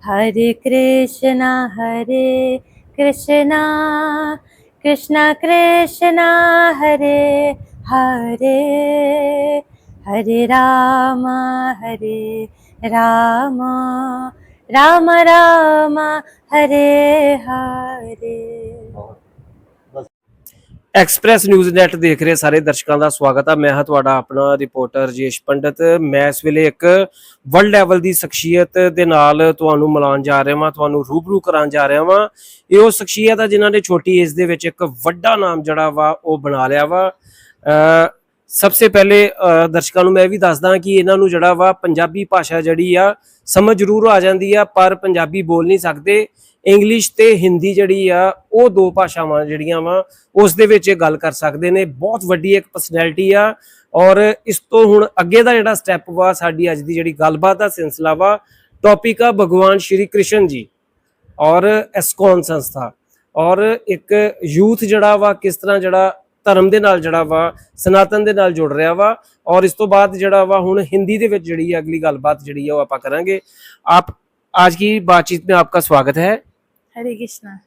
हरे कृष्णा कृष्णा कृष्णा हरे हरे, हरे Ram Ram Ram Ram Hare Hare. Express news NAT देख रहे सारे दर्शकों का स्वागत है। मैं हाँ तुहाडा अपना रिपोर्टर राजेश पंडित। मैं इस वेले एक वर्ल्ड लैवल की शख्सियत दे नाल तुहानू मिलान जा रहा वां, तुहानू रूबरू करान जा रहा वां। ये वो शख्सियत है जिन्होंने छोटी एज दे विच एक वड्डा नाम जड़ा वा वो बना लिया वा। सबसे पहले दर्शकों मैं भी दसदा कि इन्हों जड़ा वा पंजाबी भाषा जड़ी आ समझ जरूर आ जाती है, पर पंजाबी बोल नहीं सकते। इंग्लिश ते हिंदी जड़ी आ वो दो भाषावां जड़ियां वा उस दे विच गल कर सकते हैं। बहुत वड्डी एक पर्सनैलिटी आ। और इस तो हुण अगे दा जिहड़ा स्टैप वा साडी अज दी जिहड़ी गलबात दा सिलसिला वा, टॉपिक आ भगवान श्री कृष्ण जी और एस्कॉन संस्था और एक यूथ जड़ा वा किस तरह जड़ा धर्म दे नाल जड़ा वा सनातन दे नाल जुड़ रहा वा। और इस तो बाद जड़ा वा हुण हिंदी दे विच जिहड़ी अगली गलबात जिहड़ी आ आपां करांगे। आप आज की बातचीत में आपका स्वागत है। हरे कृष्णा।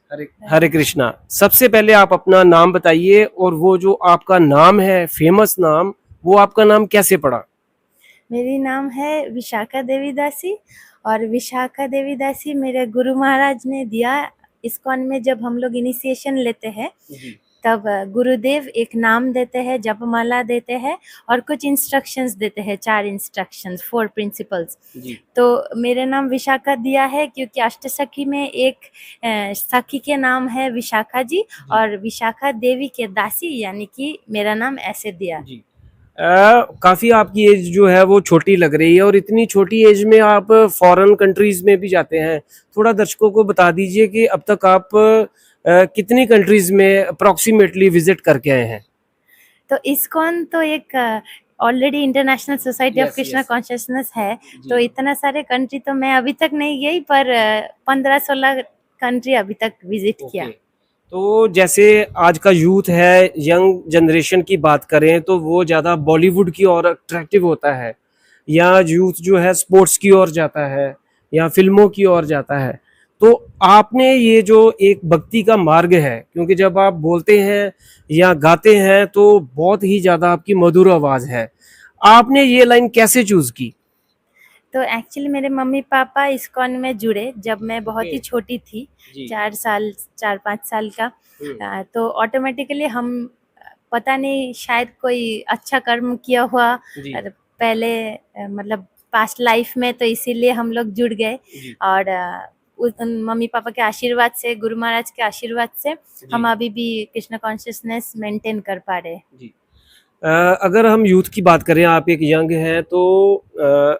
हरे कृष्णा। सबसे पहले आप अपना नाम बताइए और वो जो आपका नाम है फेमस नाम, वो आपका नाम कैसे पड़ा? मेरी नाम है विशाखा देवी दासी और विशाखा देवी दासी मेरे गुरु महाराज ने दिया। इस्कॉन में जब हम लोग इनिशिएशन लेते हैं तब गुरुदेव एक नाम देते हैं, जपमाला देते हैं और कुछ इंस्ट्रक्शंस देते हैं, 4 इंस्ट्रक्शंस, 4 प्रिंसिपल्स। तो मेरे नाम विशाखा दिया है क्योंकि अष्टसखी में एक सखी के नाम है विशाखा जी और विशाखा देवी के दासी, यानी कि मेरा नाम ऐसे दिया। काफी आपकी एज जो है वो छोटी लग रही है और इतनी छोटी एज में आप फॉरेन कंट्रीज में भी जाते हैं। थोड़ा दर्शकों को बता दीजिए कि अब तक आप कितनी कंट्रीज में अप्रोक्सीमेटली विजिट करके आए हैं? तो इस्कॉन तो एक already international society of Krishna consciousness है, तो इतना सारे कंट्री तो मैं अभी तक नहीं गई, पर 15-16 कंट्री अभी तक विजिट किया। तो जैसे आज का यूथ है, यंग जनरेशन की बात करें तो वो ज़्यादा बॉलीवुड की ओर अट्रैक्टिव होता है, या यूथ जो है स्पोर्ट्स की ओर जाता है या फिल्मों की ओर जाता है। तो आपने ये जो एक भक्ति का मार्ग है, क्योंकि जब आप बोलते हैं या गाते हैं तो बहुत ही ज़्यादा आपकी मधुर आवाज़ है, आपने ये लाइन कैसे चूज़ की? तो एक्चुअली मेरे मम्मी पापा इस्कॉन में जुड़े जब मैं बहुत ही छोटी थी, 4-5 साल का। तो ऑटोमेटिकली हम पता नहीं शायद कोई अच्छा कर्म किया हुआ पहले, मतलब पास्ट लाइफ में, तो इसीलिए हम लोग जुड़ गए। और मम्मी पापा के आशीर्वाद से, गुरु महाराज के आशीर्वाद से हम अभी भी कृष्ण कॉन्शियसनेस मेंटेन कर पा रहे। अगर हम यूथ की बात करें, आप एक यंग हैं, तो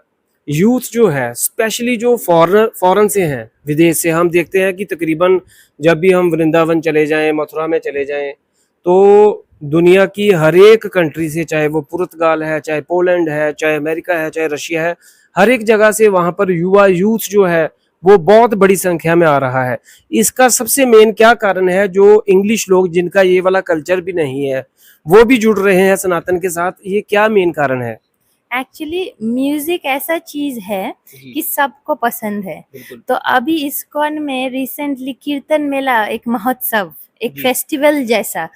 यूथ जो है स्पेशली जो फॉरेन से हैं, विदेश से, हम देखते हैं कि तकरीबन जब भी हम वृंदावन चले जाएं, मथुरा में चले जाएं, तो दुनिया की हर एक कंट्री से, चाहे वो पुर्तगाल है, चाहे पोलैंड है, चाहे अमेरिका है, चाहे रशिया है, हर एक जगह से वहाँ पर युवा यूथ जो है वो बहुत बड़ी संख्या में आ रहा है। इसका सबसे मेन क्या कारण है? जो इंग्लिश लोग जिनका ये वाला कल्चर भी नहीं है वो भी जुड़ रहे हैं सनातन के साथ, ये क्या मेन कारण है? एक्चुअली म्यूजिक ऐसा चीज है कि सबको पसंद है। तो अभी इस्कॉन में रिसेंटली कीर्तन मेला, एक महोत्सव, एक फेस्टिवल जैसा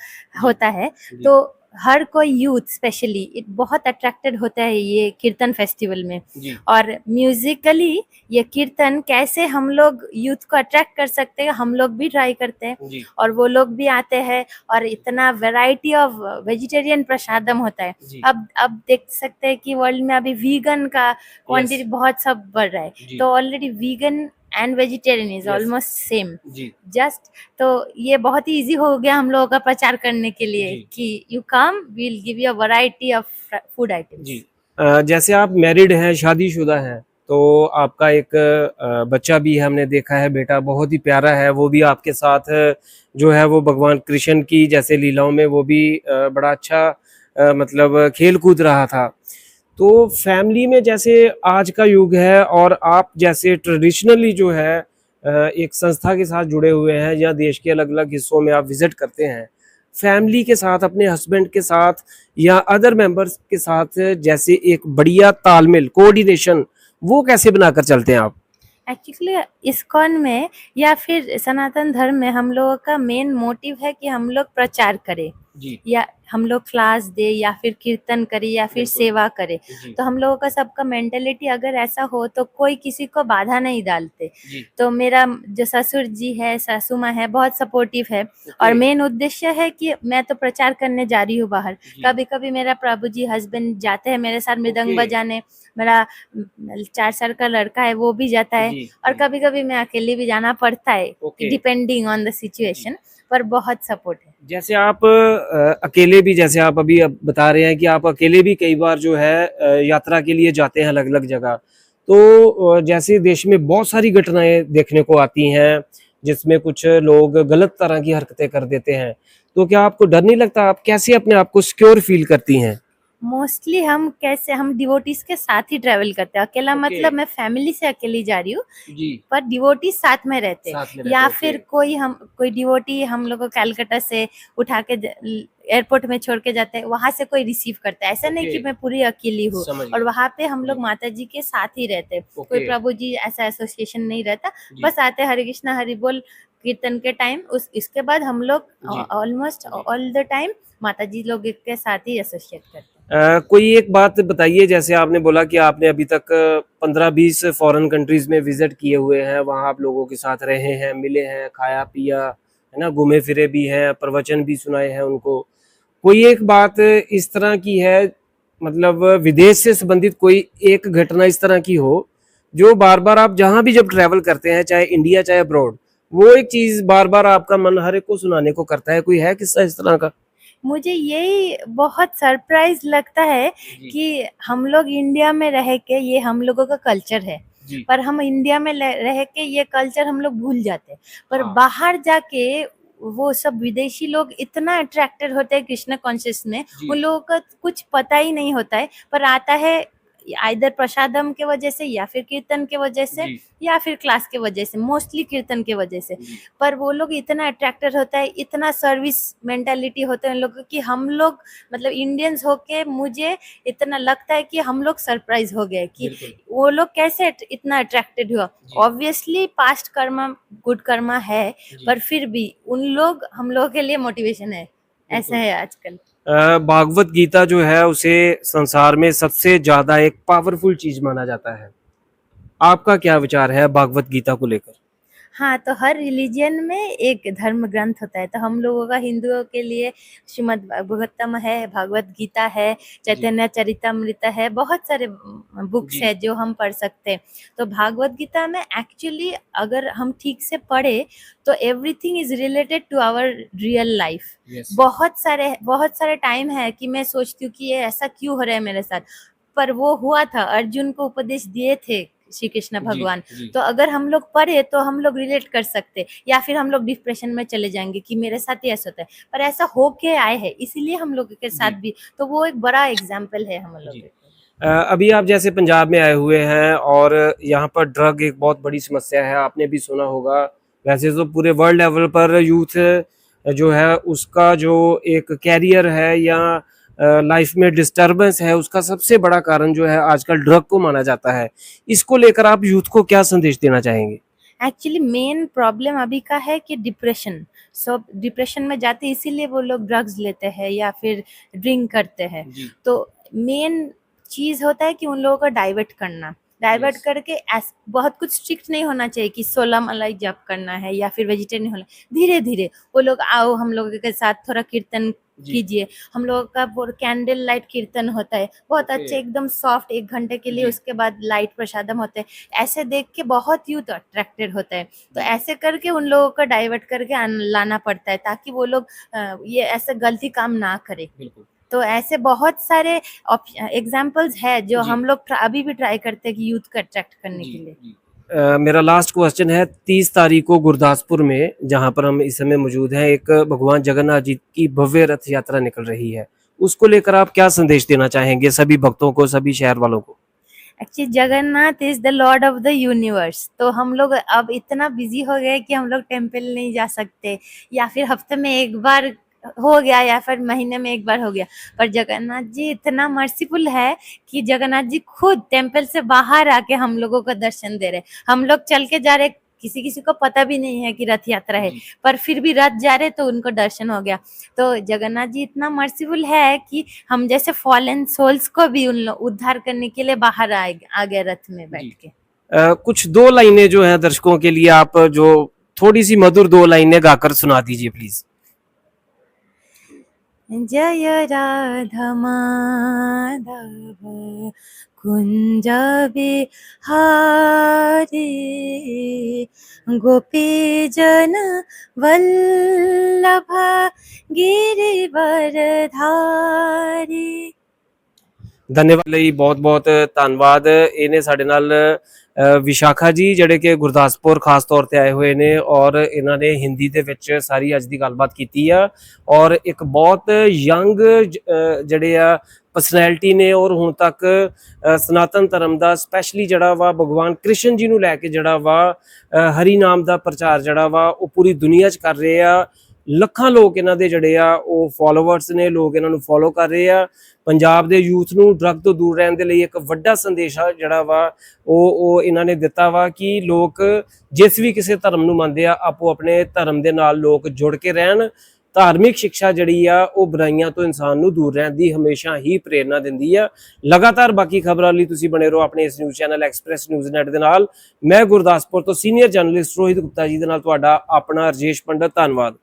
होता है, तो हर कोई यूथ स्पेशली बहुत अट्रैक्टेड होता है ये कीर्तन फेस्टिवल में। और म्यूजिकली ये कीर्तन कैसे हम लोग यूथ को अट्रैक्ट कर सकते हैं, हम लोग भी ट्राई करते हैं और वो लोग भी आते हैं। और इतना वैरायटी ऑफ वेजिटेरियन प्रसादम होता है। अब देख सकते हैं कि वर्ल्ड में अभी वीगन का क्वांटिटी बहुत सब बढ़ रहा है, तो already vegan and vegetarian is almost same just. तो ये बहुत ही इजी हो गया हम लोगों का प्रचार करने के लिए कि you come, we will give you a variety of food items. जैसे आप मैरिड हैं, शादीशुदा हैं, तो आपका एक बच्चा भी हमने देखा है, बेटा बहुत ही प्यारा है, वो भी आपके साथ जो है वो भगवान कृष्ण की जैसे लीलाओं में वो भी बड़ा अच्छा मतलब खेल कूद रहा था। तो फैमिली में जैसे आज का युग है और आप जैसे ट्रेडिशनली जो है एक संस्था के साथ जुड़े हुए हैं या देश के अलग अलग हिस्सों में आप विजिट करते हैं, फैमिली के साथ, अपने हस्बैंड के साथ या अदर मेंबर्स के साथ जैसे एक बढ़िया तालमेल, कोऑर्डिनेशन, वो कैसे बनाकर चलते हैं आप? एक्चुअली इस्कॉन में या फिर सनातन धर्म में हम लोगों का मेन मोटिव है कि हम लोग प्रचार करें, जी या हम लोग क्लास दे, या फिर कीर्तन करे, या फिर बिल्कुल सेवा करे। जी तो हम लोगों का सबका मेंटेलिटी अगर ऐसा हो तो कोई किसी को बाधा नहीं डालते। जी तो मेरा जो ससुर जी है, सासू माँ है, बहुत सपोर्टिव है। ओके और मेन उद्देश्य है कि मैं तो प्रचार करने जा रही हूँ बाहर। जी कभी कभी मेरा प्रभु जी हस्बैंड जाते हैं मेरे साथ मृदंग ओके बजाने। मेरा 4 साल का लड़का है, वो भी जाता है। जी और जी कभी कभी मैं अकेली भी जाना पड़ता है, ओके डिपेंडिंग ऑन द जी सिचुएशन। पर बहुत सपोर्ट है। जैसे आप अकेले भी, जैसे आप अभी अब बता रहे हैं कि आप अकेले भी कई बार जो है यात्रा के लिए जाते हैं अलग अलग जगह। तो जैसे देश में बहुत सारी घटनाएं देखने को आती हैं जिसमें कुछ लोग गलत तरह की हरकतें कर देते हैं, तो क्या आपको डर नहीं लगता? आप कैसे अपने आप को सिक्योर फील करती हैं? मोस्टली हम डिवोटीज के साथ ही ट्रेवल करते हैं। अकेला ओके मतलब मैं फैमिली से अकेली जा रही हूँ, जी पर डिवोटी साथ में रहते। साथ में रहते या ओके फिर कोई डिवोटी हम लोग को कलकत्ता से उठा के एयरपोर्ट में छोड़ के जाते हैं, वहां से कोई रिसीव करता है। ऐसा नहीं ओके कि मैं पूरी अकेली हूँ। समझ और गया वहां पे हम जी लोग माता जी के साथ ही रहते। कोई ओके प्रभु जी ऐसा एसोसिएशन नहीं रहता। जी बस आते हरे कृष्णा हरि बोल कीर्तन के टाइम, उस इसके बाद हम लोग जी ऑलमोस्ट जी ऑल द टाइम माता जी लोग के साथ ही एसोसिएट करते हैं। कोई एक बात बताइए, जैसे आपने बोला कि आपने अभी तक 15-20 फॉरेन कंट्रीज में विजिट किए हुए हैं, वहाँ आप लोगों के साथ रहे हैं, मिले हैं, खाया पिया, है ना, घूमे फिरे भी हैं, प्रवचन भी सुनाए हैं उनको। कोई एक बात इस तरह की है, मतलब विदेश से संबंधित कोई एक घटना इस तरह की हो जो बार बार आप जहाँ भी जब ट्रैवल करते हैं, चाहे इंडिया चाहे अब्रॉड, वो एक चीज बार बार आपका मन हर एक को सुनाने को करता है? कोई है किस्सा इस तरह का? मुझे यही बहुत सरप्राइज लगता है जी कि हम लोग इंडिया में रह के, ये हम लोगों का कल्चर है, जी पर हम इंडिया में रह के ये कल्चर हम लोग भूल जाते हैं। पर हाँ बाहर जाके वो सब विदेशी लोग इतना अट्रैक्टेड होते हैं कृष्ण कॉन्शियस में, जी उन लोगों का कुछ पता ही नहीं होता है। पर आता है आइदर प्रसादम के वजह से, या फिर कीर्तन के वजह से, जी या फिर क्लास के वजह से, मोस्टली कीर्तन के वजह से। जी पर वो लोग इतना अट्रैक्टेड होता है, इतना सर्विस मेंटालिटी होता है उन लोगों की। हम लोग मतलब इंडियंस होके मुझे इतना लगता है कि हम लोग सरप्राइज हो गए कि बिल्कुल वो लोग कैसे इतना अट्रैक्टेड हुआ। जी obviously past karma good karma है, जी पर फिर भी उन लोग हम लोगों के लिए मोटिवेशन है। ऐसा बिल्कुल है आजकल। भागवत गीता जो है उसे संसार में सबसे ज्यादा एक पावरफुल चीज माना जाता है। आपका क्या विचार है भागवत गीता को लेकर? हाँ, तो हर रिलीजन में एक धर्म ग्रंथ होता है। तो हम लोगों का हिंदुओं के लिए श्रीमद् भागवतम है, भगवत गीता है, जी चैतन्य चरितमृत है, बहुत सारे बुक्स जी है जो हम पढ़ सकते हैं। तो भागवत गीता में एक्चुअली अगर हम ठीक से पढ़े तो everything is related to our real life. Yes बहुत सारे टाइम है कि मैं सोचती हूँ कि ये ऐसा क्यों हो रहा है मेरे साथ, पर वो हुआ था। अर्जुन को उपदेश दिए थे श्री कृष्ण जी भगवान। जी तो अगर हम लोग पढ़े तो हम लोग रिलेट कर सकते, या फिर हम लोग डिप्रेशन में चले जाएंगे कि मेरे साथ ही ऐसा होता है, पर ऐसा हो के आए हैं इसीलिए हम लोग के साथ जी भी। तो वो एक बड़ा एग्जाम्पल है हम लोग जी के। अभी आप जैसे पंजाब में आए हुए हैं और यहाँ पर ड्रग एक बहुत बड़ी समस्या है, आपने भी सुना होगा। वैसे तो पूरे वर्ल्ड लेवल पर यूथ जो है उसका जो एक कैरियर है या लाइफ में डिस्टरबेंस है, उसका सबसे बड़ा कारण जो है आजकल ड्रग को माना जाता है। इसको लेकर आप यूथ को क्या संदेश देना चाहेंगे? एक्चुअली मेन प्रॉब्लम अभी का है कि डिप्रेशन। सब डिप्रेशन में जाते इसीलिए वो लोग ड्रग्स लेते हैं या फिर ड्रिंक करते हैं। जी तो मेन चीज होता है कि उन लोगों को डाइवर्ट करना, डाइवर्ट यस करके बहुत कुछ स्ट्रिक्ट नहीं होना चाहिए कि 16 मलाई जप करना है या फिर वेजिटेरियन होना। धीरे धीरे वो लोग आओ हम लोगों के साथ थोड़ा कीर्तन जी कीजिए। हम लोगों का वो कैंडल लाइट कीर्तन होता है, बहुत ओके अच्छे एकदम सॉफ्ट, 1 घंटे के लिए। जी उसके बाद लाइट प्रसादम होते हैं। ऐसे देख के बहुत यूथ अट्रैक्टेड होता है। तो जी ऐसे करके उन लोगों को डाइवर्ट करके लाना पड़ता है ताकि वो लोग ये ऐसे गलती काम ना करे। बिल्कुल तो ऐसे बहुत सारे एग्जाम्पल्स है जो जी हम लोग अभी भी ट्राई करते हैं कि यूथ को अट्रैक्ट करने जी के लिए। जी मेरा लास्ट क्वेश्चन है, 30 तारीख को गुरदासपुर में जहां पर हम इस समय मौजूद हैं, एक भगवान जगन्नाथ जी की भव्य रथ यात्रा निकल रही है। उसको लेकर आप क्या संदेश देना चाहेंगे सभी भक्तों को, सभी शहर वालों को? Actually Jagannath is the Lord of the universe. तो हम लोग अब इतना बिजी हो गए कि हम लोग टेम्पल नहीं जा सकते, या फिर हफ्ते में एक बार हो गया या फिर महीने में एक बार हो गया, पर जगन्नाथ जी इतना मर्सीफुल है कि जगन्नाथ जी खुद टेम्पल से बाहर आके हम लोगों को दर्शन दे रहे। हम लोग चल के जा रहे, किसी किसी को पता भी नहीं है कि रथ यात्रा है, पर फिर भी रथ जा रहे तो उनको दर्शन हो गया। तो जगन्नाथ जी इतना मर्सीफुल है कि हम जैसे फॉलन सोल्स को भी उन लोग उद्धार करने के लिए बाहर आ गए रथ में बैठ के। कुछ 2 लाइनें जो है दर्शकों के लिए आप जो थोड़ी सी मधुर 2 लाइनें गाकर सुना दीजिए प्लीज। जय राधा माधव कुंज बिहारी गोपी जन वल्लभ गिरिवरधारी। ਧੰਨਵਾਦ ਲਈ ਬਹੁਤ-ਬਹੁਤ ਧੰਨਵਾਦ। ਇਹਨੇ ਸਾਡੇ ਨਾਲ ਵਿਸ਼ਾਖਾ ਜੀ ਜਿਹੜੇ ਕਿ ਗੁਰਦਾਸਪੁਰ ਖਾਸ ਤੌਰ ਤੇ ਆਏ ਹੋਏ ਨੇ ਔਰ ਇਹਨਾਂ ਨੇ ਹਿੰਦੀ ਦੇ ਵਿੱਚ ਸਾਰੀ ਅੱਜ ਦੀ ਗੱਲਬਾਤ ਕੀਤੀ ਆ ਔਰ ਇੱਕ ਬਹੁਤ ਯੰਗ ਜਿਹੜੇ ਆ ਪਰਸਨੈਲਿਟੀ ਨੇ ਔਰ ਹੁਣ ਤੱਕ ਸਨਾਤਨ ਧਰਮ ਦਾ ਸਪੈਸ਼ਲੀ ਜਿਹੜਾ ਵਾ ਭਗਵਾਨ ਕ੍ਰਿਸ਼ਨ ਜੀ ਨੂੰ ਲੈ ਕੇ ਜਿਹੜਾ ਵਾ ਹਰੀ ਨਾਮ ਦਾ ਪ੍ਰਚਾਰ ਜਿਹੜਾ ਵਾ ਉਹ ਪੂਰੀ ਦੁਨੀਆ 'ਚ ਕਰ ਰਹੇ ਆ। ਲੱਖਾਂ ਲੋਕ ਇਹਨਾਂ ਦੇ ਜਿਹੜੇ ਆ ਉਹ ਫੋਲੋਵਰਸ ਨੇ, ਲੋਕ ਇਹਨਾਂ ਨੂੰ ਫੋਲੋ ਕਰ ਰਹੇ ਆ। ਪੰਜਾਬ ਦੇ ਯੂਥ ਨੂੰ ਡਰੱਗ ਤੋਂ ਦੂਰ ਰਹਿਣ ਦੇ ਲਈ ਇੱਕ ਵੱਡਾ ਸੰਦੇਸ਼ ਆ ਜਿਹੜਾ ਵਾ ਉਹ ਇਹਨਾਂ ਨੇ ਦਿੱਤਾ ਵਾ ਕਿ ਲੋਕ ਜਿਸ ਵੀ ਕਿਸੇ ਧਰਮ ਨੂੰ ਮੰਨਦੇ ਆ ਆਪੋ ਆਪਣੇ ਧਰਮ ਦੇ ਨਾਲ ਲੋਕ ਜੁੜ ਕੇ ਰਹਿਣ। ਧਾਰਮਿਕ ਸਿੱਖਿਆ ਜਿਹੜੀ ਆ ਉਹ ਬੁਰਾਈਆਂ ਤੋਂ ਇਨਸਾਨ ਨੂੰ ਦੂਰ ਰਹਿਣ ਦੀ ਹਮੇਸ਼ਾ ਹੀ ਪ੍ਰੇਰਨਾ ਦਿੰਦੀ ਆ। ਲਗਾਤਾਰ ਬਾਕੀ ਖਬਰਾਂ ਲਈ ਤੁਸੀਂ ਬਣੇ ਰਹੋ ਆਪਣੇ ਇਸ news channel express news net ਦੇ ਨਾਲ। ਮੈਂ ਗੁਰਦਾਸਪੁਰ ਤੋਂ ਸੀਨੀਅਰ ਜਰਨਲਿਸਟ ਰੋਹਿਤ ਗੁਪਤਾ ਜੀ ਦੇ ਨਾਲ ਤੁਹਾਡਾ ਆਪਣਾ ਰਜੇਸ਼ ਪੰਡਤ। ਧੰਨਵਾਦ।